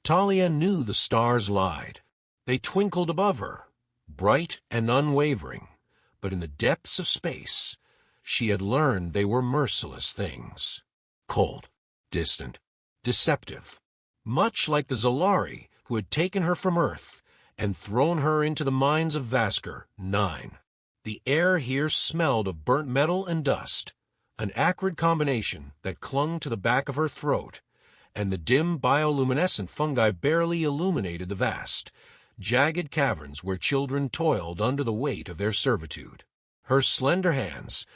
Talia knew the stars lied. They twinkled above her, bright and unwavering, but in the depths of space, she had learned they were merciless things. Cold, distant, deceptive. Much like the Zolari who had taken her from Earth and thrown her into the mines of Vasker 9. The air here smelled of burnt metal and dust, an acrid combination that clung to the back of her throat, and the dim bioluminescent fungi barely illuminated the vast, jagged caverns where children toiled under the weight of their servitude. Her slender hands,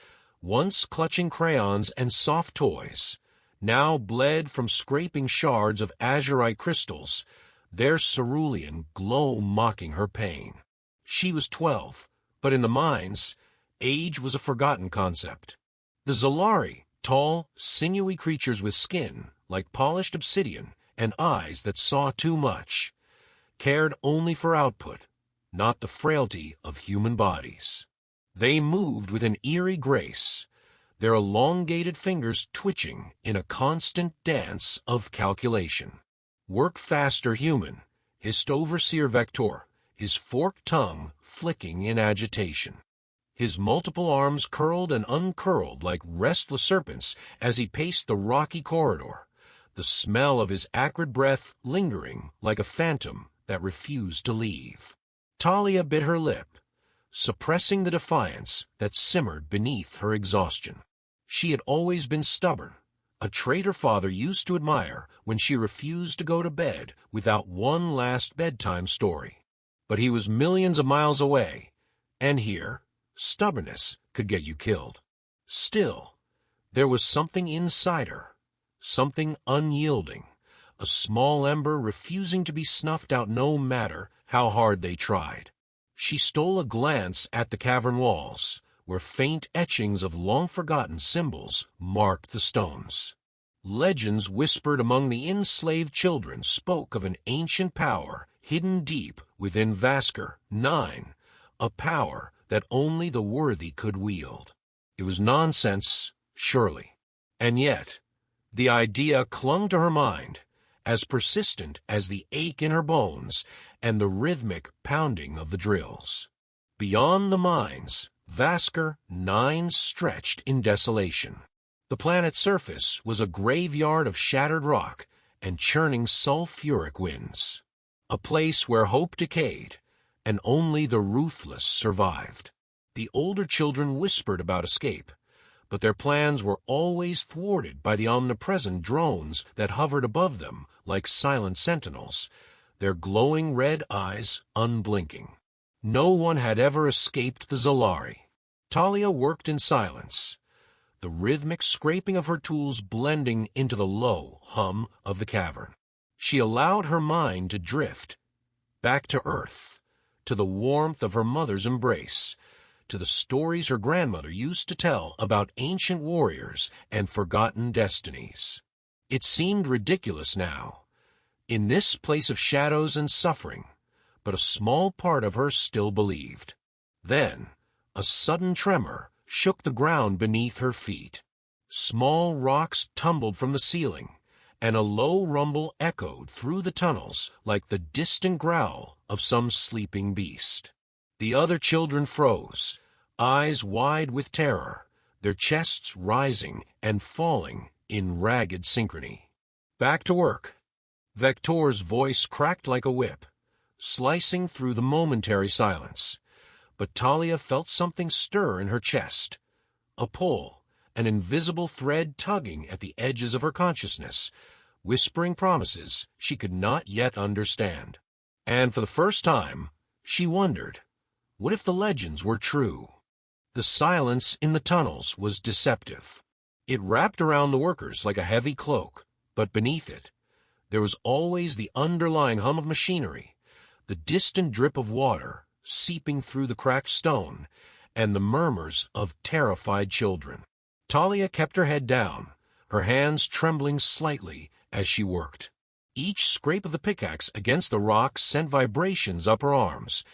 once clutching crayons and soft toys, now bled from scraping shards of azurite crystals, their cerulean glow mocking her pain. She was 12, but in the mines, age was a forgotten concept. The Zolari, tall, sinewy creatures with skin like polished obsidian and eyes that saw too much, cared only for output, not the frailty of human bodies. They moved with an eerie grace, their elongated fingers twitching in a constant dance of calculation. Work faster, human, hissed Overseer Vector, his forked tongue flicking in agitation. His multiple arms curled and uncurled like restless serpents as he paced the rocky corridor, the smell of his acrid breath lingering like a phantom that refused to leave. Talia bit her lip, suppressing the defiance that simmered beneath her exhaustion. She had always been stubborn, a trait her father used to admire when she refused to go to bed without one last bedtime story. But he was millions of miles away, and here, stubbornness could get you killed. Still, there was something inside her, something unyielding, a small ember refusing to be snuffed out no matter how hard they tried. She stole a glance at the cavern walls, where faint etchings of long-forgotten symbols marked the stones. Legends whispered among the enslaved children spoke of an ancient power hidden deep within Vasker 9, a power that only the worthy could wield. It was nonsense, surely. And yet, the idea clung to her mind, as persistent as the ache in her bones and the rhythmic pounding of the drills. Beyond the mines, Vasker 9 stretched in desolation. The planet's surface was a graveyard of shattered rock and churning sulfuric winds, a place where hope decayed and only the ruthless survived. The older children whispered about escape, but their plans were always thwarted by the omnipresent drones that hovered above them like silent sentinels, their glowing red eyes unblinking. No one had ever escaped the Zolari. Talia worked in silence, the rhythmic scraping of her tools blending into the low hum of the cavern. She allowed her mind to drift back to Earth, to the warmth of her mother's embrace, to the stories her grandmother used to tell about ancient warriors and forgotten destinies. It seemed ridiculous now, in this place of shadows and suffering, but a small part of her still believed. Then, a sudden tremor shook the ground beneath her feet. Small rocks tumbled from the ceiling, and a low rumble echoed through the tunnels like the distant growl of some sleeping beast. The other children froze, eyes wide with terror, their chests rising and falling in ragged synchrony. Back to work. Vector's voice cracked like a whip, slicing through the momentary silence. But Talia felt something stir in her chest, a pull, an invisible thread tugging at the edges of her consciousness, whispering promises she could not yet understand. And for the first time, she wondered, what if the legends were true? The silence in the tunnels was deceptive. It wrapped around the workers like a heavy cloak, but beneath it, there was always the underlying hum of machinery, the distant drip of water seeping through the cracked stone, and the murmurs of terrified children. Talia kept her head down, her hands trembling slightly as she worked. Each scrape of the pickaxe against the rock sent vibrations up her arms,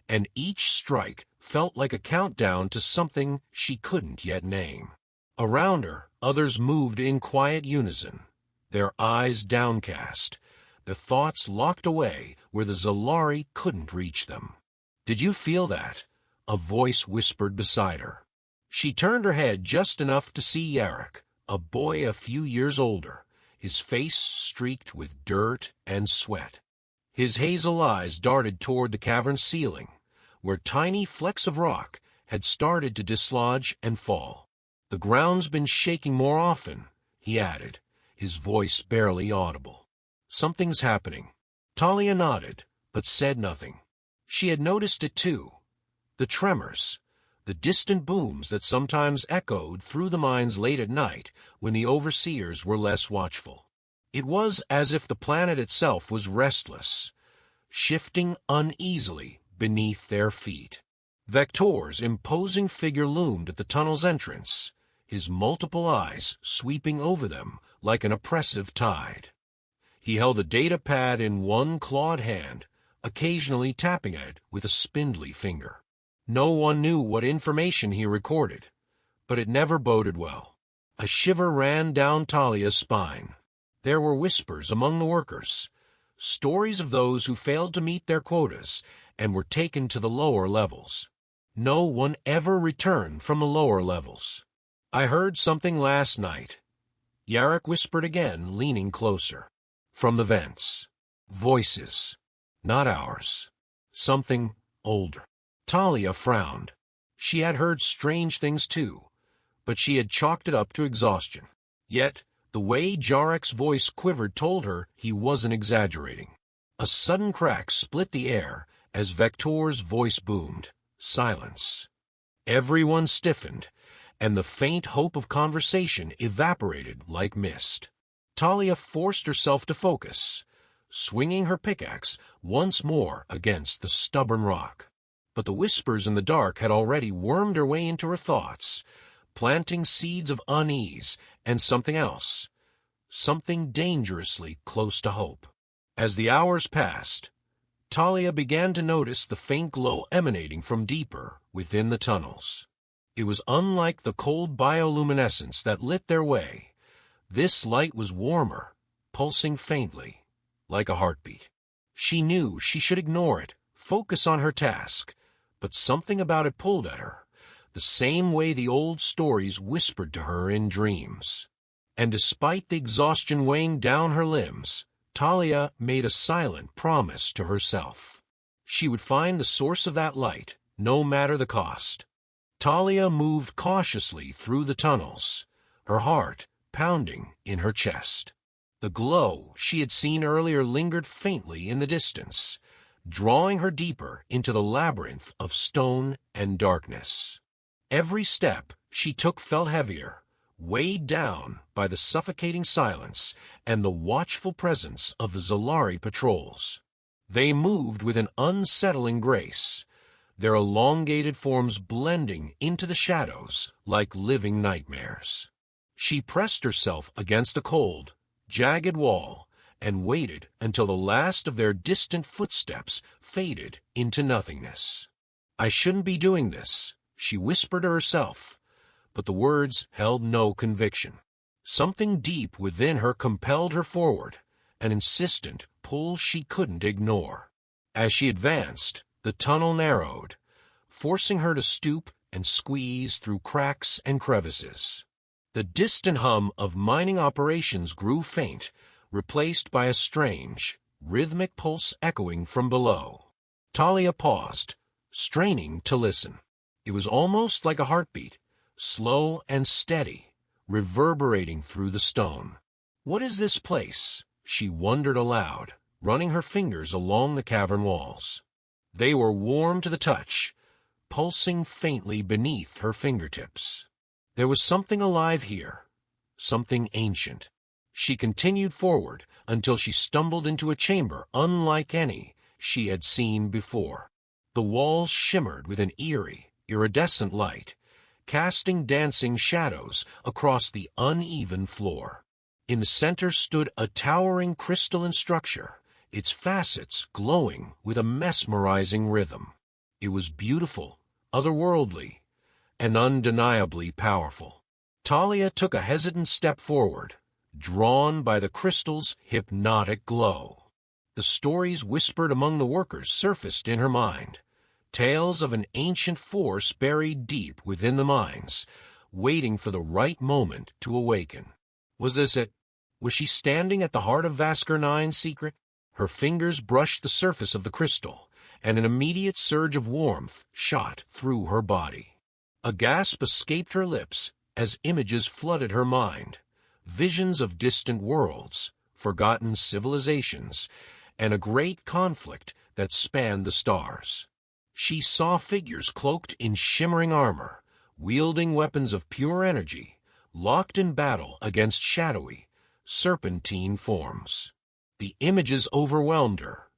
and each strike felt like a countdown to something she couldn't yet name. Around her, others moved in quiet unison, their eyes downcast, their thoughts locked away where the Zalari couldn't reach them. "Did you feel that?" a voice whispered beside her. She turned her head just enough to see Yarok, a boy a few years older, his face streaked with dirt and sweat. His hazel eyes darted toward the cavern ceiling, where tiny flecks of rock had started to dislodge and fall. "The ground's been shaking more often," he added, his voice barely audible. "Something's happening." Talia nodded, but said nothing. She had noticed it too. The tremors, the distant booms that sometimes echoed through the mines late at night when the overseers were less watchful. It was as if the planet itself was restless, shifting uneasily beneath their feet. Vector's imposing figure loomed at the tunnel's entrance, his multiple eyes sweeping over them like an oppressive tide. He held a data pad in one clawed hand, occasionally tapping at it with a spindly finger. No one knew what information he recorded, but it never boded well. A shiver ran down Talia's spine. There were whispers among the workers, stories of those who failed to meet their quotas and were taken to the lower levels. No one ever returned from the lower levels. "I heard something last night," Yarok whispered again, leaning closer. "From the vents. Voices. Not ours. Something older." Talia frowned. She had heard strange things too, but she had chalked it up to exhaustion. Yet, the way Jarek's voice quivered told her he wasn't exaggerating. A sudden crack split the air as Vector's voice boomed. Silence. Everyone stiffened, and the faint hope of conversation evaporated like mist. Talia forced herself to focus, swinging her pickaxe once more against the stubborn rock. But the whispers in the dark had already wormed their way into her thoughts, planting seeds of unease and something else, something dangerously close to hope. As the hours passed, Talia began to notice the faint glow emanating from deeper within the tunnels. It was unlike the cold bioluminescence that lit their way. This light was warmer, pulsing faintly, like a heartbeat. She knew she should ignore it, focus on her task, but something about it pulled at her, the same way the old stories whispered to her in dreams. And despite the exhaustion weighing down her limbs, Talia made a silent promise to herself. She would find the source of that light, no matter the cost. Talia moved cautiously through the tunnels, her heart pounding in her chest. The glow she had seen earlier lingered faintly in the distance, drawing her deeper into the labyrinth of stone and darkness. Every step she took felt heavier, weighed down by the suffocating silence and the watchful presence of the Zalari patrols. They moved with an unsettling grace, their elongated forms blending into the shadows like living nightmares. She pressed herself against a cold, jagged wall and waited until the last of their distant footsteps faded into nothingness. "I shouldn't be doing this," she whispered to herself, but the words held no conviction. Something deep within her compelled her forward, an insistent pull she couldn't ignore. As she advanced, the tunnel narrowed, forcing her to stoop and squeeze through cracks and crevices. The distant hum of mining operations grew faint, replaced by a strange, rhythmic pulse echoing from below. Talia paused, straining to listen. It was almost like a heartbeat, slow and steady, reverberating through the stone. "What is this place?" she wondered aloud, running her fingers along the cavern walls. They were warm to the touch, pulsing faintly beneath her fingertips. There was something alive here, something ancient. She continued forward until she stumbled into a chamber unlike any she had seen before. The walls shimmered with an eerie, iridescent light, casting dancing shadows across the uneven floor. In the center stood a towering crystalline structure, its facets glowing with a mesmerizing rhythm. It was beautiful, otherworldly, and undeniably powerful. Talia took a hesitant step forward, drawn by the crystal's hypnotic glow. The stories whispered among the workers surfaced in her mind. Tales of an ancient force buried deep within the mines, waiting for the right moment to awaken. Was this it? Was she standing at the heart of Vasker Nine's secret? Her fingers brushed the surface of the crystal, and an immediate surge of warmth shot through her body. A gasp escaped her lips as images flooded her mind. Visions of distant worlds, forgotten civilizations, and a great conflict that spanned the stars. She saw figures cloaked in shimmering armor, wielding weapons of pure energy, locked in battle against shadowy, serpentine forms. The images overwhelmed her,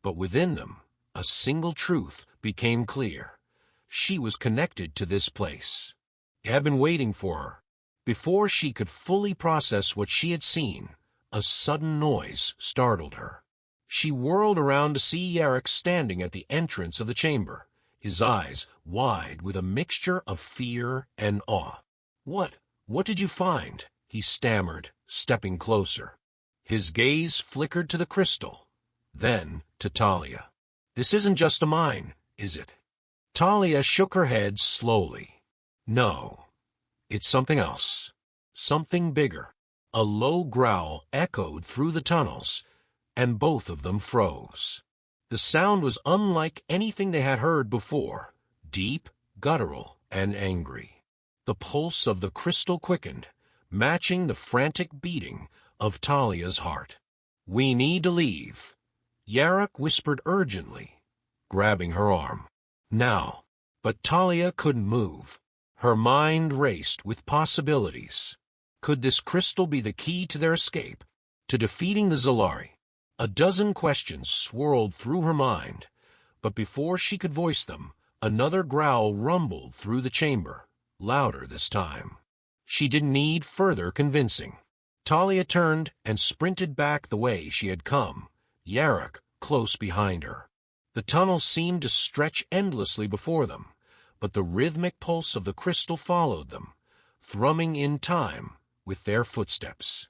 but within them, a single truth became clear. She was connected to this place. It had been waiting for her. Before she could fully process what she had seen, a sudden noise startled her. She whirled around to see Yarrick standing at the entrance of the chamber, his eyes wide with a mixture of fear and awe. What did you find?" he stammered, stepping closer. His gaze flickered to the crystal, then to Talia. "This isn't just a mine, is it?" Talia shook her head slowly. "No, it's something else. Something bigger." A low growl echoed through the tunnels, and both of them froze. The sound was unlike anything they had heard before, deep, guttural, and angry. The pulse of the crystal quickened, matching the frantic beating of Talia's heart. "We need to leave," Yarrick whispered urgently, grabbing her arm. "Now." But Talia couldn't move. Her mind raced with possibilities. Could this crystal be the key to their escape, to defeating the Zalari? A dozen questions swirled through her mind, but before she could voice them, another growl rumbled through the chamber, louder this time. She didn't need further convincing. Talia turned and sprinted back the way she had come, Yarrick close behind her. The tunnel seemed to stretch endlessly before them, but the rhythmic pulse of the crystal followed them, thrumming in time with their footsteps.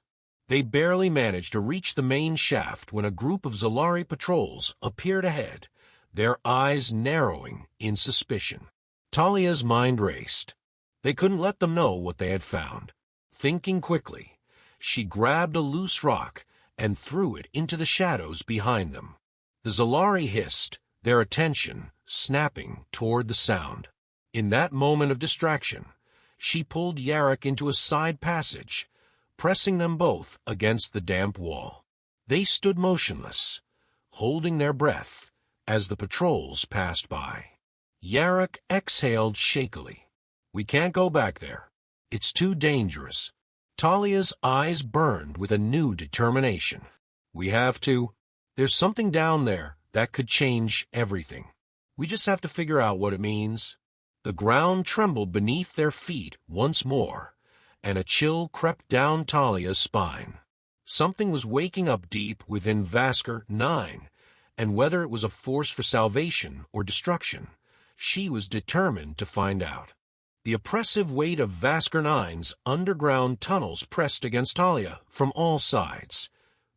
They barely managed to reach the main shaft when a group of Zalari patrols appeared ahead, their eyes narrowing in suspicion. Talia's mind raced. They couldn't let them know what they had found. Thinking quickly, she grabbed a loose rock and threw it into the shadows behind them. The Zalari hissed, their attention snapping toward the sound. In that moment of distraction, she pulled Yarrick into a side passage, pressing them both against the damp wall. They stood motionless, holding their breath as the patrols passed by. Yarrick exhaled shakily. "We can't go back there. It's too dangerous." Talia's eyes burned with a new determination. "We have to. There's something down there that could change everything. We just have to figure out what it means." The ground trembled beneath their feet once more, and a chill crept down Talia's spine. Something was waking up deep within Vasker 9, and whether it was a force for salvation or destruction, she was determined to find out. The oppressive weight of Vasker 9's underground tunnels pressed against Talia from all sides,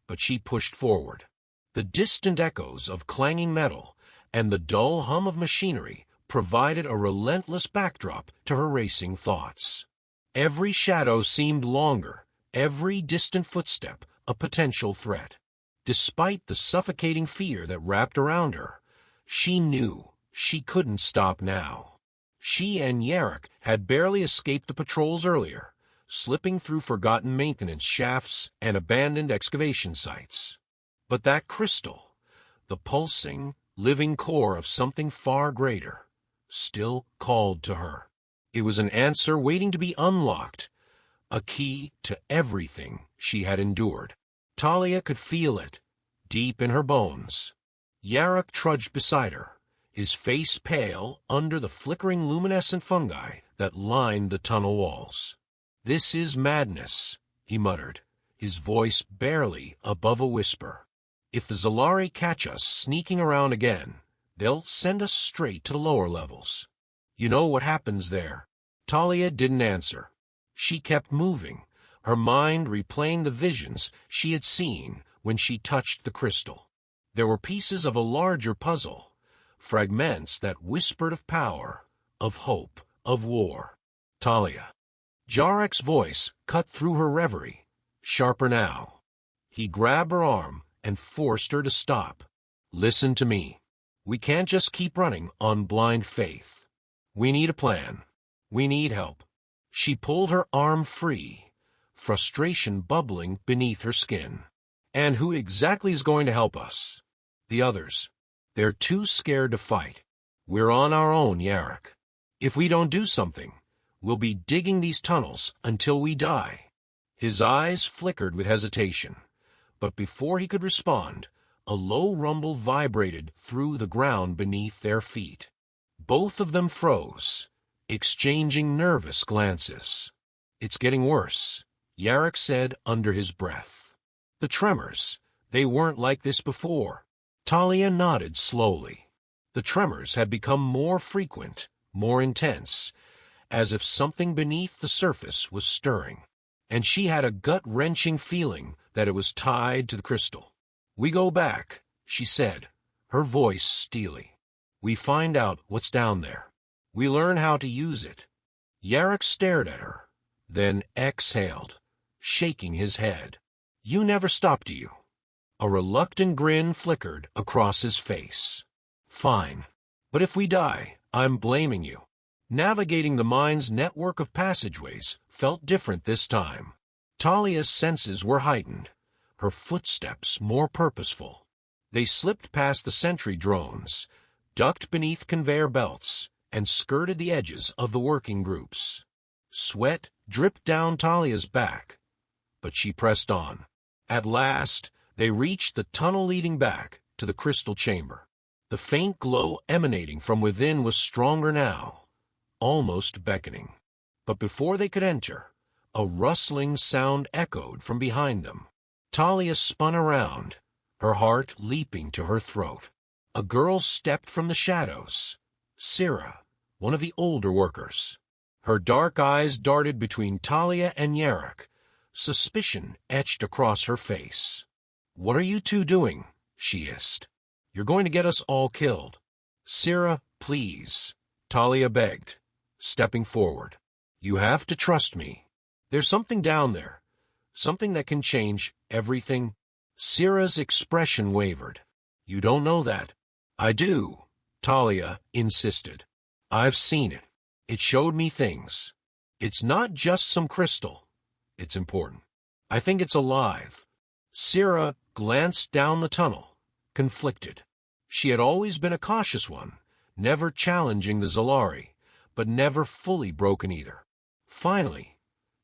but she pushed forward. The distant echoes of clanging metal and the dull hum of machinery provided a relentless backdrop to her racing thoughts. Every shadow seemed longer, every distant footstep a potential threat. Despite the suffocating fear that wrapped around her, she knew she couldn't stop now. She and Yarrick had barely escaped the patrols earlier, slipping through forgotten maintenance shafts and abandoned excavation sites. But that crystal, the pulsing, living core of something far greater, still called to her. It was an answer waiting to be unlocked, a key to everything she had endured. Talia could feel it, deep in her bones. Yarrick trudged beside her, his face pale under the flickering luminescent fungi that lined the tunnel walls. "This is madness," he muttered, his voice barely above a whisper. "If the Zalari catch us sneaking around again, they'll send us straight to the lower levels. You know what happens there." Talia didn't answer. She kept moving, her mind replaying the visions she had seen when she touched the crystal. There were pieces of a larger puzzle, fragments that whispered of power, of hope, of war. Talia. Jarek's voice cut through her reverie, sharper now. He grabbed her arm and forced her to stop. Listen to me. We can't just keep running on blind faith. We need a plan. We need help. She pulled her arm free, frustration bubbling beneath her skin. And who exactly is going to help us? The others. They're too scared to fight. We're on our own, Jarek. If we don't do something, we'll be digging these tunnels until we die. His eyes flickered with hesitation, but before he could respond, a low rumble vibrated through the ground beneath their feet. Both of them froze, exchanging nervous glances. It's getting worse, Jarek said under his breath. The tremors, they weren't like this before. Talia nodded slowly. The tremors had become more frequent, more intense, as if something beneath the surface was stirring. And she had a gut-wrenching feeling that it was tied to the crystal. We go back, she said, her voice steely. We find out what's down there. We learn how to use it. Jarek stared at her, then exhaled, shaking his head. You never stop, do you? A reluctant grin flickered across his face. Fine. But if we die, I'm blaming you. Navigating the mind's network of passageways felt different this time. Talia's senses were heightened, her footsteps more purposeful. They slipped past the sentry drones, ducked beneath conveyor belts, and skirted the edges of the working groups. Sweat dripped down Talia's back, but she pressed on. At last, they reached the tunnel leading back to the crystal chamber. The faint glow emanating from within was stronger now, almost beckoning. But before they could enter, a rustling sound echoed from behind them. Talia spun around, her heart leaping to her throat. A girl stepped from the shadows. Sira, one of the older workers. Her dark eyes darted between Talia and Jarek, suspicion etched across her face. "What are you two doing?" she hissed. "You're going to get us all killed." "Sira, please," Talia begged, stepping forward. "You have to trust me. There's something down there, something that can change everything." Sira's expression wavered. "You don't know that." "I do," Talia insisted. "I've seen it. It showed me things. It's not just some crystal. It's important. I think it's alive." Sira glanced down the tunnel, conflicted. She had always been a cautious one, never challenging the Zalari, but never fully broken either. Finally,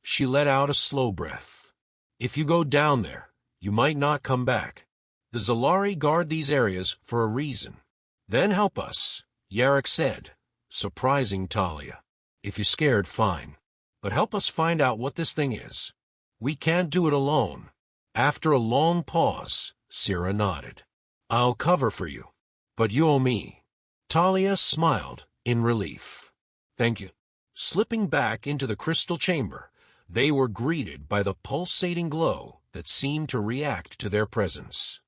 she let out a slow breath. "If you go down there, you might not come back. The Zalari guard these areas for a reason." "Then help us," Jarek said, surprising Talia. "If you're scared, fine. But help us find out what this thing is. We can't do it alone." After a long pause, Sira nodded. "I'll cover for you, but you owe me." Talia smiled in relief. "Thank you." Slipping back into the crystal chamber, they were greeted by the pulsating glow that seemed to react to their presence.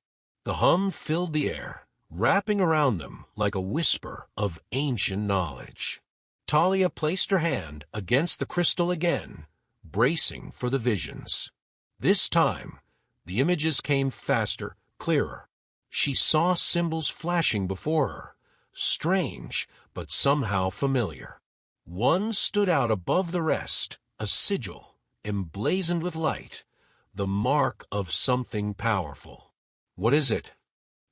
The hum filled the air, wrapping around them like a whisper of ancient knowledge. Talia placed her hand against the crystal again, bracing for the visions. This time, the images came faster, clearer. She saw symbols flashing before her, strange but somehow familiar. One stood out above the rest, a sigil, emblazoned with light, the mark of something powerful. "What is it?"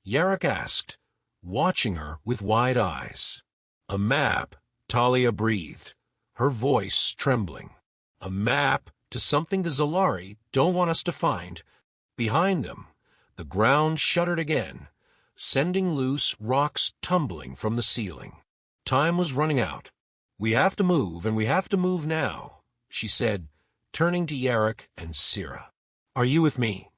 Jarek asked, watching her with wide eyes. "A map," Talia breathed, her voice trembling. "A map to something the Zalari don't want us to find." Behind them, the ground shuddered again, sending loose rocks tumbling from the ceiling. Time was running out. "We have to move, and we have to move now," she said, turning to Jarek and Sira. "Are you with me?"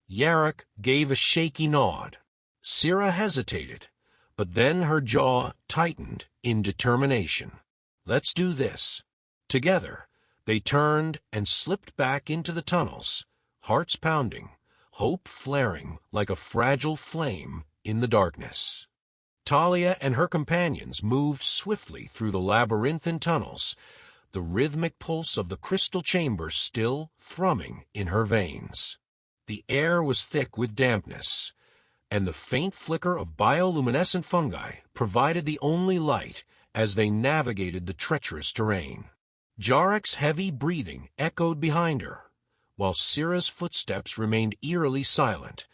Jarek gave a shaky nod. Sira hesitated, but then her jaw tightened in determination. "Let's do this." Together, they turned and slipped back into the tunnels, hearts pounding, hope flaring like a fragile flame in the darkness. Talia and her companions moved swiftly through the labyrinthine tunnels, the rhythmic pulse of the crystal chamber still thrumming in her veins. The air was thick with dampness, and the faint flicker of bioluminescent fungi provided the only light as they navigated the treacherous terrain. Jarek's heavy breathing echoed behind her, while Syrah's footsteps remained eerily silent,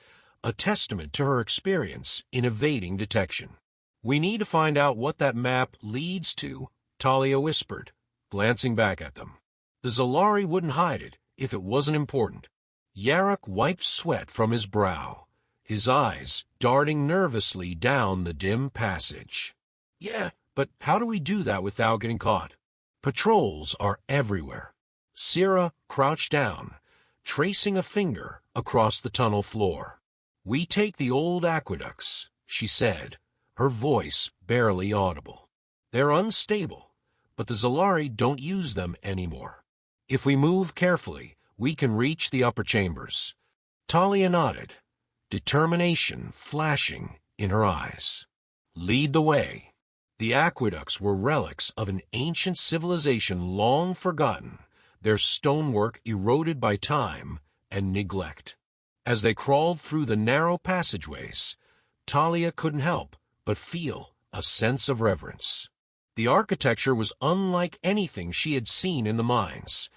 a testament to her experience in evading detection. "We need to find out what that map leads to," Talia whispered, glancing back at them. "The Zalari wouldn't hide it if it wasn't important." Jarek wiped sweat from his brow, his eyes darting nervously down the dim passage. "Yeah, but how do we do that without getting caught? Patrols are everywhere." Syrah crouched down, tracing a finger across the tunnel floor. "We take the old aqueducts," she said, her voice barely audible. "They're unstable, but the Zalari don't use them anymore. If we move carefully, we can reach the upper chambers." Talia nodded, determination flashing in her eyes. "Lead the way." The aqueducts were relics of an ancient civilization long forgotten, their stonework eroded by time and neglect. As they crawled through the narrow passageways, Talia couldn't help but feel a sense of reverence. The architecture was unlike anything she had seen in the mines.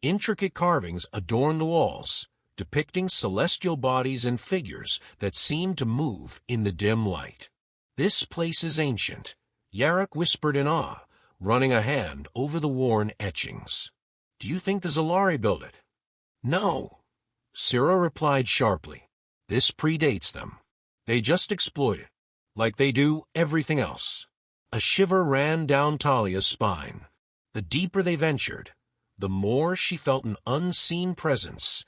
Intricate carvings adorned the walls, depicting celestial bodies and figures that seemed to move in the dim light. "This place is ancient," Jarek whispered in awe, running a hand over the worn etchings. "Do you think the Zalari built it?" "No," Syrah replied sharply. "This predates them. They just exploit it, like they do everything else." A shiver ran down Talia's spine. The deeper they ventured, the more she felt an unseen presence,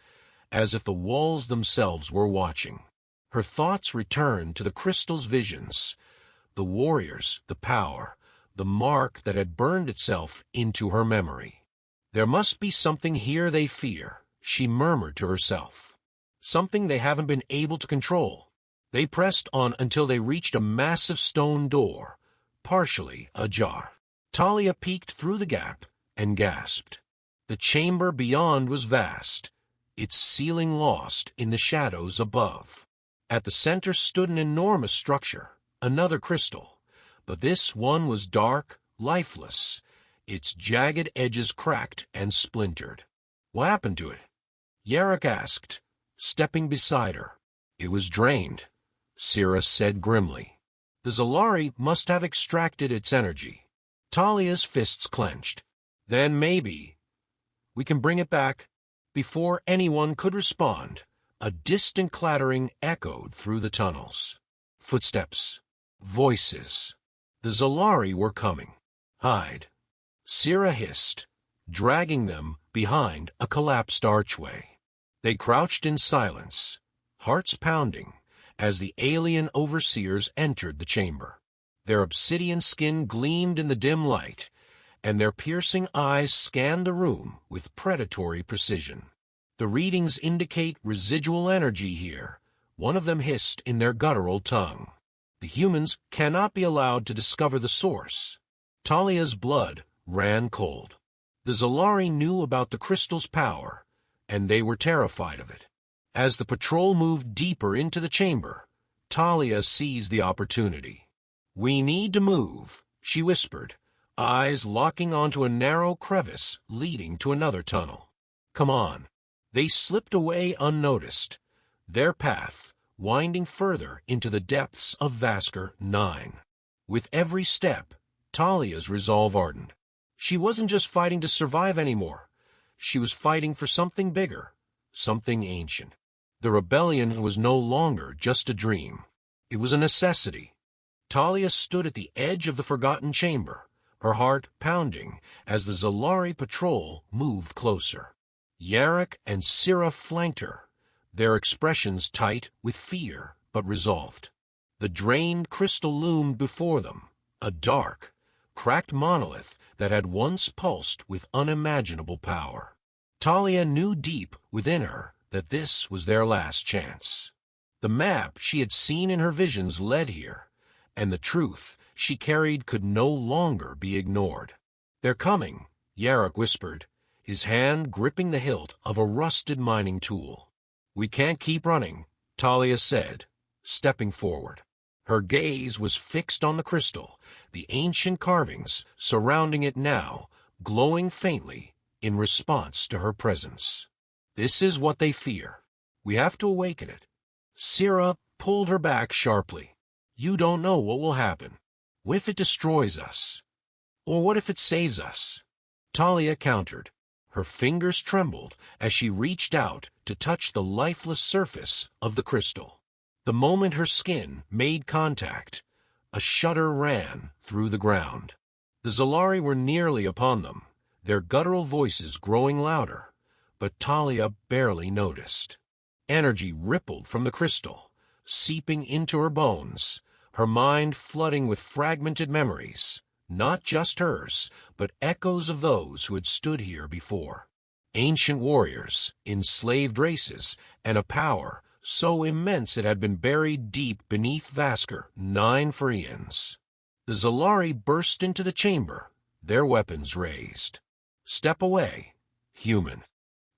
as if the walls themselves were watching. Her thoughts returned to the crystal's visions, the warriors, the power, the mark that had burned itself into her memory. "There must be something here they fear," she murmured to herself. "Something they haven't been able to control." They pressed on until they reached a massive stone door, partially ajar. Talia peeked through the gap and gasped. The chamber beyond was vast, its ceiling lost in the shadows above. At the center stood an enormous structure, another crystal, but this one was dark, lifeless, its jagged edges cracked and splintered. "What happened to it?" Jarek asked, stepping beside her. "It was drained," Syrah said grimly. "The Zalari must have extracted its energy." Talia's fists clenched. "Then maybe we can bring it back." Before anyone could respond, a distant clattering echoed through the tunnels. Footsteps. Voices. The Zalari were coming. "Hide," Syrah hissed, dragging them behind a collapsed archway. They crouched in silence, hearts pounding, as the alien overseers entered the chamber. Their obsidian skin gleamed in the dim light, and their piercing eyes scanned the room with predatory precision. "The readings indicate residual energy here," one of them hissed in their guttural tongue. "The humans cannot be allowed to discover the source." Talia's blood ran cold. The Zalari knew about the crystal's power, and they were terrified of it. As the patrol moved deeper into the chamber, Talia seized the opportunity. "We need to move," she whispered, eyes locking onto a narrow crevice leading to another tunnel. "Come on." They slipped away unnoticed, their path winding further into the depths of Vasker 9. With every step, Talia's resolve hardened. She wasn't just fighting to survive anymore. She was fighting for something bigger, something ancient. The rebellion was no longer just a dream. It was a necessity. Talia stood at the edge of the forgotten chamber, her heart pounding as the Zalari patrol moved closer. Jarek and Syrah flanked her, their expressions tight with fear but resolved. The drained crystal loomed before them, a dark, cracked monolith that had once pulsed with unimaginable power. Talia knew deep within her that this was their last chance. The map she had seen in her visions led here, and the truth she carried could no longer be ignored. "They're coming," Yarok whispered, his hand gripping the hilt of a rusted mining tool. "We can't keep running," Talia said, stepping forward. Her gaze was fixed on the crystal, the ancient carvings surrounding it now, glowing faintly in response to her presence. "This is what they fear. We have to awaken it." Syrah pulled her back sharply. "You don't know what will happen. What if it destroys us? Or what if it saves us?" Talia countered. Her fingers trembled as she reached out to touch the lifeless surface of the crystal. The moment her skin made contact, a shudder ran through the ground. The Zalari were nearly upon them, their guttural voices growing louder, but Talia barely noticed. Energy rippled from the crystal, seeping into her bones, her mind flooding with fragmented memories, not just hers, but echoes of those who had stood here before. Ancient warriors, enslaved races, and a power so immense it had been buried deep beneath Vaskr 9 for eons. The Zalari burst into the chamber, their weapons raised. "Step away, human."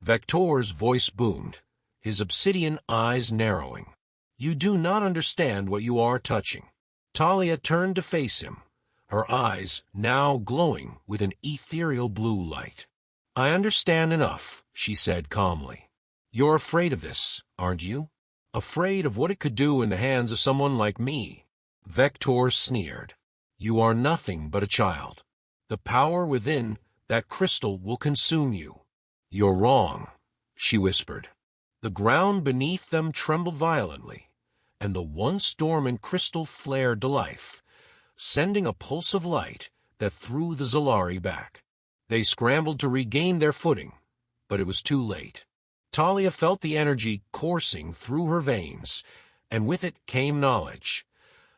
Vector's voice boomed, his obsidian eyes narrowing. "You do not understand what you are touching." Talia turned to face him, her eyes now glowing with an ethereal blue light. "I understand enough," she said calmly. "You're afraid of this, aren't you? Afraid of what it could do in the hands of someone like me." Vector sneered. "You are nothing but a child. The power within that crystal will consume you." "You're wrong," she whispered. The ground beneath them trembled violently, and the once dormant crystal flared to life, sending a pulse of light that threw the Zalari back. They scrambled to regain their footing, but it was too late. Talia felt the energy coursing through her veins, and with it came knowledge.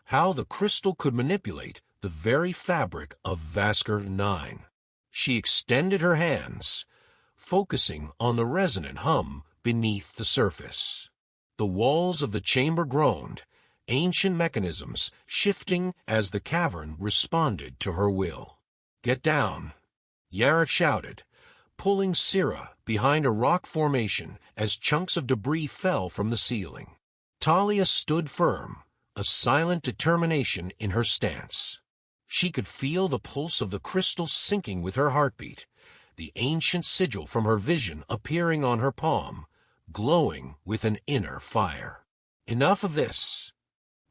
How the crystal could manipulate the very fabric of Vaskr 9. She extended her hands, focusing on the resonant hum beneath the surface. The walls of the chamber groaned, ancient mechanisms shifting as the cavern responded to her will. "Get down," Yarok shouted, pulling Syrah behind a rock formation as chunks of debris fell from the ceiling. Talia stood firm, a silent determination in her stance. She could feel the pulse of the crystal syncing with her heartbeat, the ancient sigil from her vision appearing on her palm, glowing with an inner fire. "Enough of this."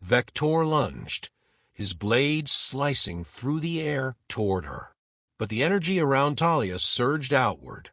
Vector lunged, his blade slicing through the air toward her. But the energy around Talia surged outward,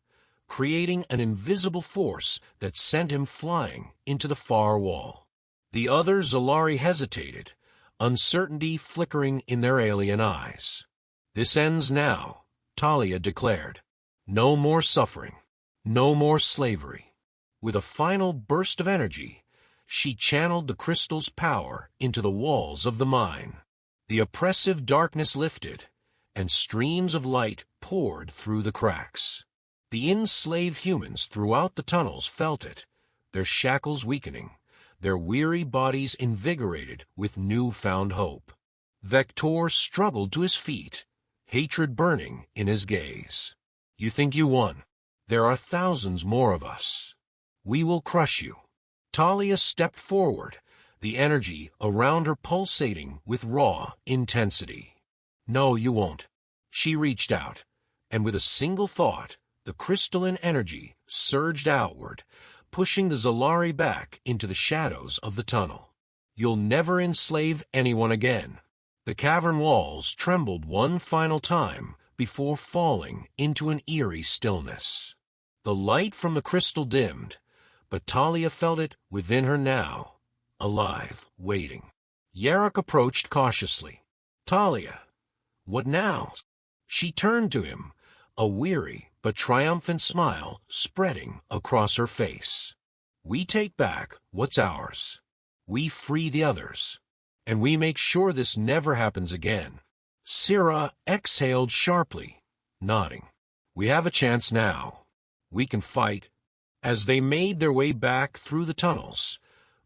creating an invisible force that sent him flying into the far wall. The other Zalari hesitated, uncertainty flickering in their alien eyes. "This ends now," Talia declared. "No more suffering, no more slavery." With a final burst of energy, she channeled the crystal's power into the walls of the mine. The oppressive darkness lifted, and streams of light poured through the cracks. The enslaved humans throughout the tunnels felt it, their shackles weakening, their weary bodies invigorated with newfound hope. Vector struggled to his feet, hatred burning in his gaze. "You think you won? There are thousands more of us. We will crush you." Talia stepped forward, the energy around her pulsating with raw intensity. "No, you won't." She reached out, and with a single thought, the crystalline energy surged outward, pushing the Zalari back into the shadows of the tunnel. "You'll never enslave anyone again." The cavern walls trembled one final time before falling into an eerie stillness. The light from the crystal dimmed, but Talia felt it within her now, alive, waiting. Yarok approached cautiously. "Talia, what now?" She turned to him, a weary but triumphant smile spreading across her face. "We take back what's ours. We free the others. And we make sure this never happens again." Syrah exhaled sharply, nodding. "We have a chance now. We can fight." As they made their way back through the tunnels,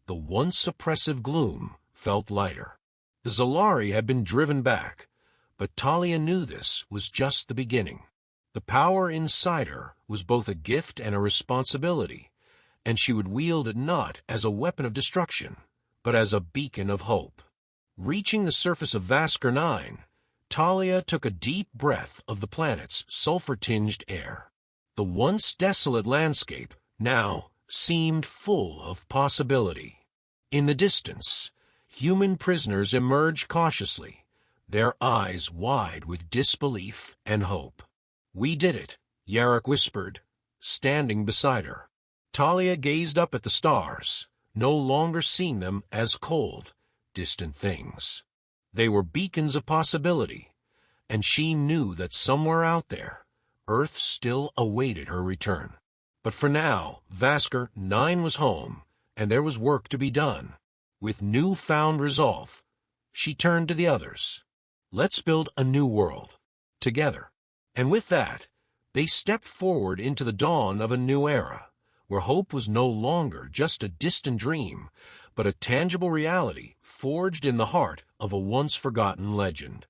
the once oppressive gloom felt lighter. The Zalari had been driven back, but Talia knew this was just the beginning. The power inside her was both a gift and a responsibility, and she would wield it not as a weapon of destruction, but as a beacon of hope. Reaching the surface of Vasker 9, Talia took a deep breath of the planet's sulfur-tinged air. The once desolate landscape now seemed full of possibility. In the distance, human prisoners emerged cautiously, their eyes wide with disbelief and hope. "We did it," Yarrick whispered, standing beside her. Talia gazed up at the stars, no longer seeing them as cold, distant things. They were beacons of possibility, and she knew that somewhere out there, Earth still awaited her return. But for now, Vasker 9 was home, and there was work to be done. With newfound resolve, she turned to the others. "Let's build a new world, together." And with that, they stepped forward into the dawn of a new era, where hope was no longer just a distant dream, but a tangible reality forged in the heart of a once-forgotten legend.